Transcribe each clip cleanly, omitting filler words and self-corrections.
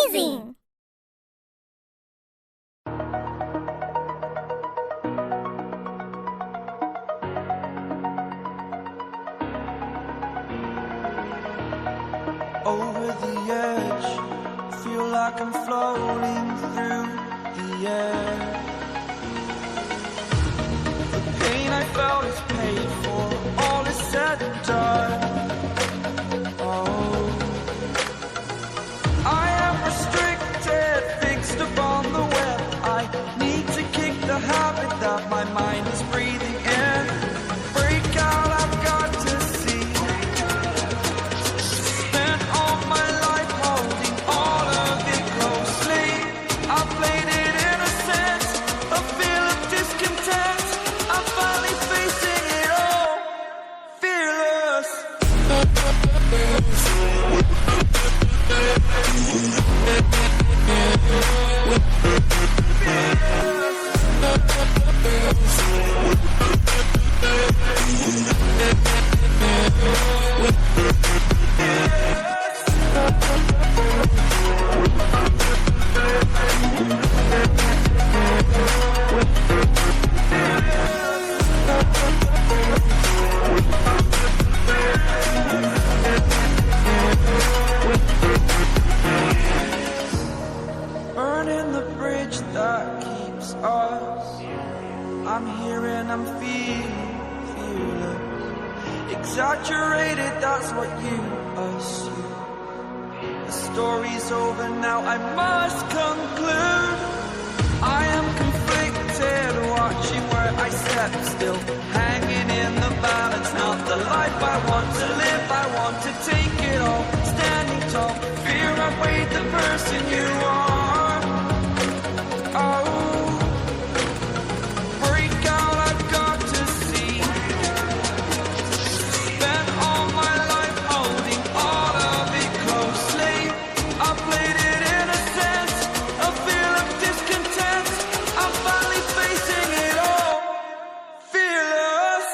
amazing! Over the edge, feel like I'm floating through the air. The pain I felt is paid for, all is said and done. Oh, I am restricted, fixed upon the web. I need to kick the habit that my mind is breathing in. Break out, I've got to see. Spent all my life holding all of it closely. I played it innocent, a feel of discontent. I'm finally facing it all, fearless. Burning the bridge that keeps us. I'm here and I'm feeling fearless. Exaggerated, that's what you assume. The story's over now, I must conclude. I am conflicted, watching where I step still, hanging in the balance. Not the life I want to live, I want to take it all. Standing tall, fear outweighed the person you are. Oh, break out, I've got to see. Spent all my life holding all of it closely. I played it innocent, a feel of discontent. I'm finally facing it all, fearless.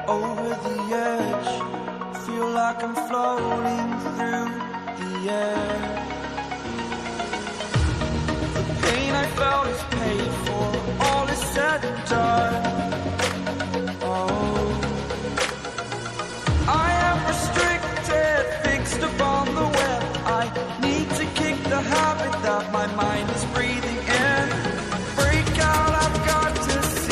Over the edge, feel like I'm floating through the air. The pain I felt is paid for, all is said and done. Oh, I am restricted, fixed upon the web. I need to kick the habit that my mind is breathing in. Break out, I've got to see.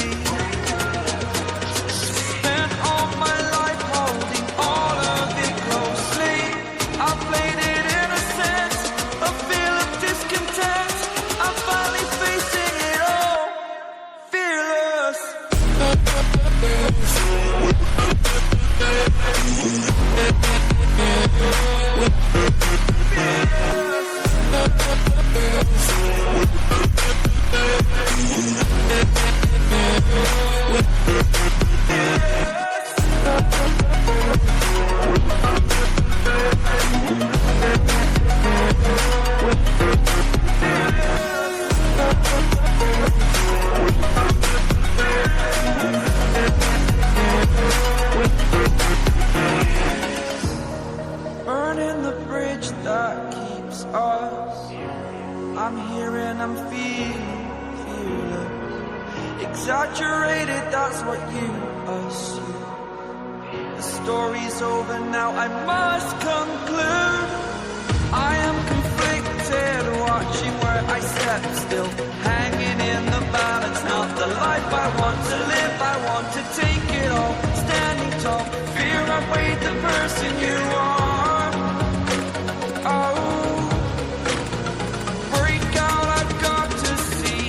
Burning the bridge that keeps us. I'm here and I'm feeling fearless. Exaggerated, that's what you assume. The story's over now, I must conclude. I am conflicted, watching where I step still, hanging in the balance. Not the life I want to live, I want to take it all, standing tall. Fear I weighed the person you are. Oh, break out, I've got to see.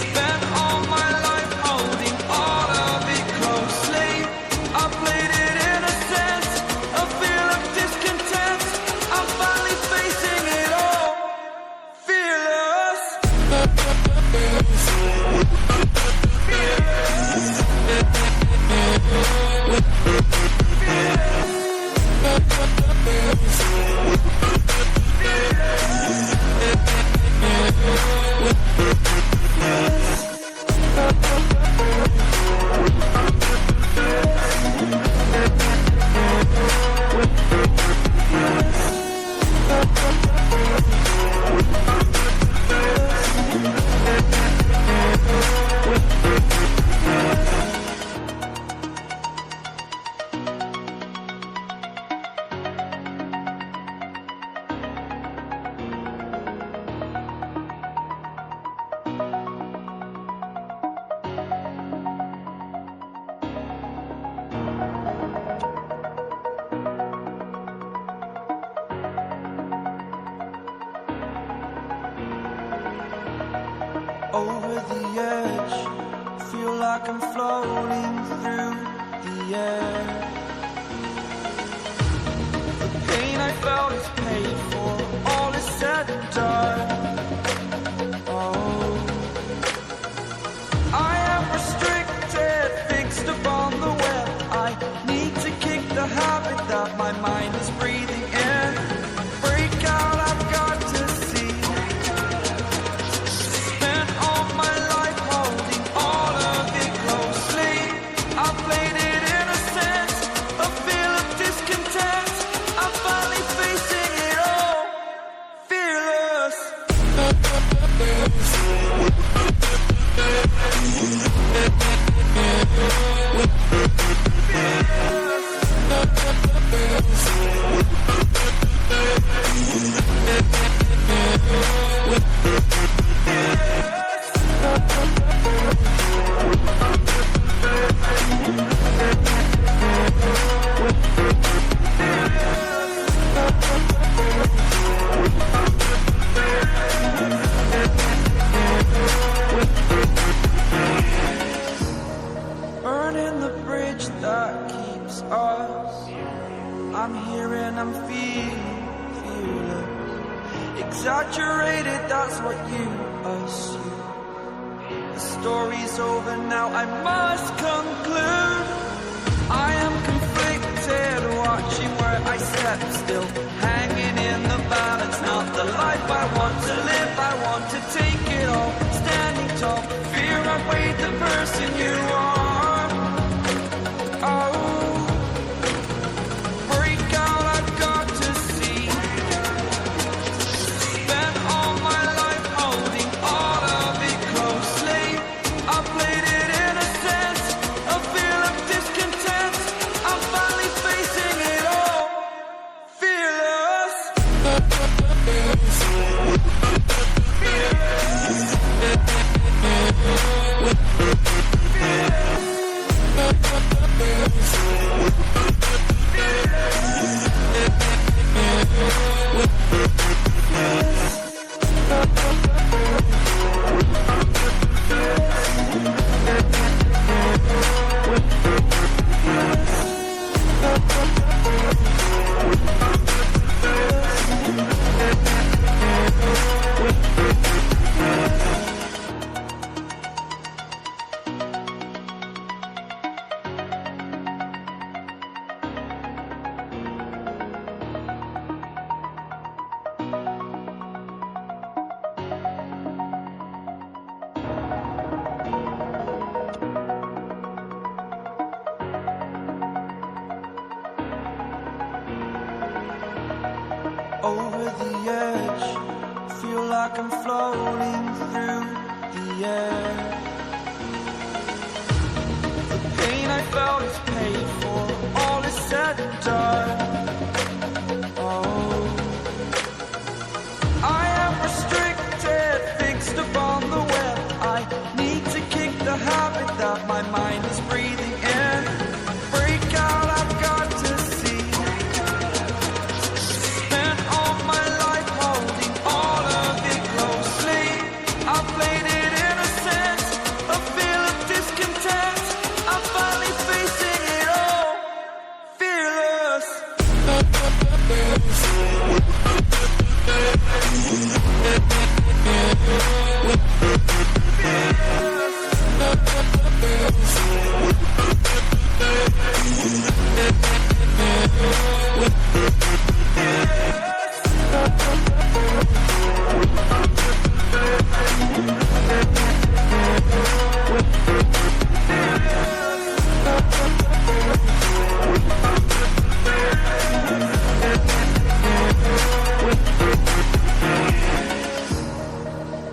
Spent all my life holding all of it closely. I played it innocent, a feel of discontent. I'm finally facing it all, fearless. Over the edge, feel like I'm floating through the air. The pain I felt is paid for, all is said and done. Oh, I am restricted, fixed upon the web. I need to kick the habit that my mind is breathing in. Break out, I've got to see. Spent all my life holding all of it closely. I played it innocent, a feel of discontent. I'm finally facing it all, fearless. Burning the bridge that keeps us. I'm here and I'm feeling fearless. Exaggerated, that's what you assume. The story's over now, I must conclude. I am conflicted, watching where I step still, hanging in the balance. Not the life I want to live, I want to take it all, standing tall. Fear I weighed the person you are. Oh, break out, I've got to see. Spent all my life holding all of it closely. I played it innocent, a feel of discontent. I'm finally facing it all, fearless. Over the edge, feel like I'm floating through the air. The pain I felt is paid for, all is said and done. Oh,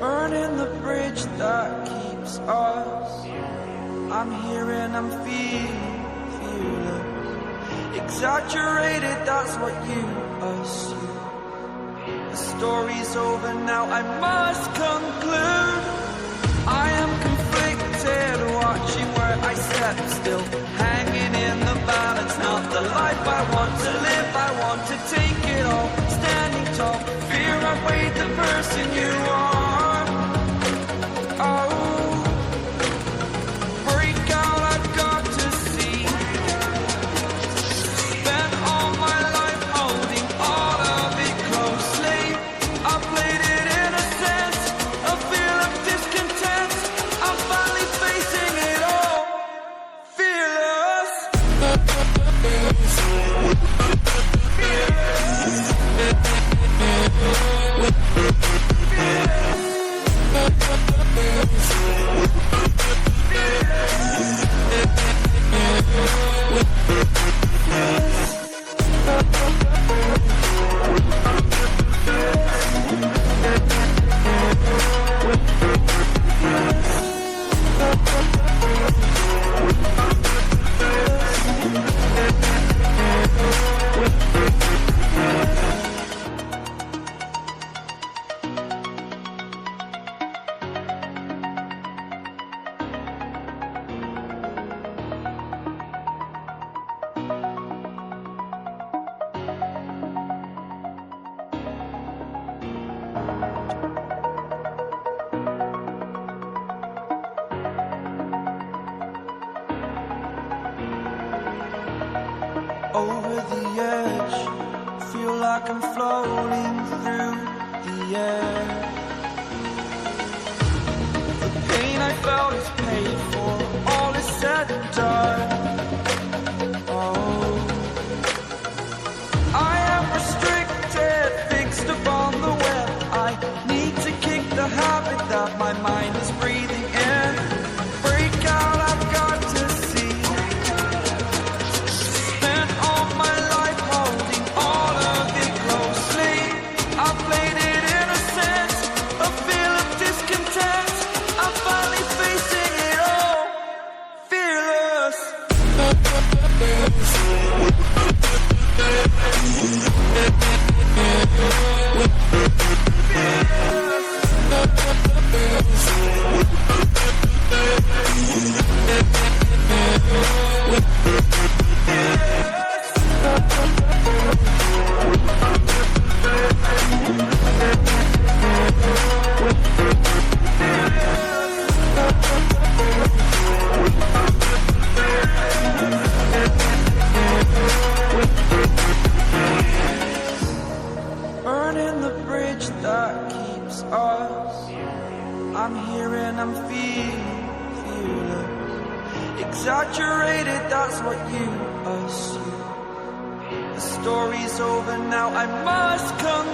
Burning the bridge that keeps us. I'm here and I'm feeling exaggerated, that's what you assume. The story's over now, I must conclude. I am conflicted, watching where I step still, hanging in the balance. Not the life I want to live, I want to take it all, standing tall. Fear I weighed the person you are. Over the edge, feel like I'm floating through the air. The pain I felt is paid for, all is said and done. Oh, I am restricted, fixed upon the web. I need to kick the habit that my mind is breathing in. Break out, I've got to see. Burning the bridge that keeps us. I'm here and I'm feeling exaggerated, that's what you assume. The story's over now, I must conclude.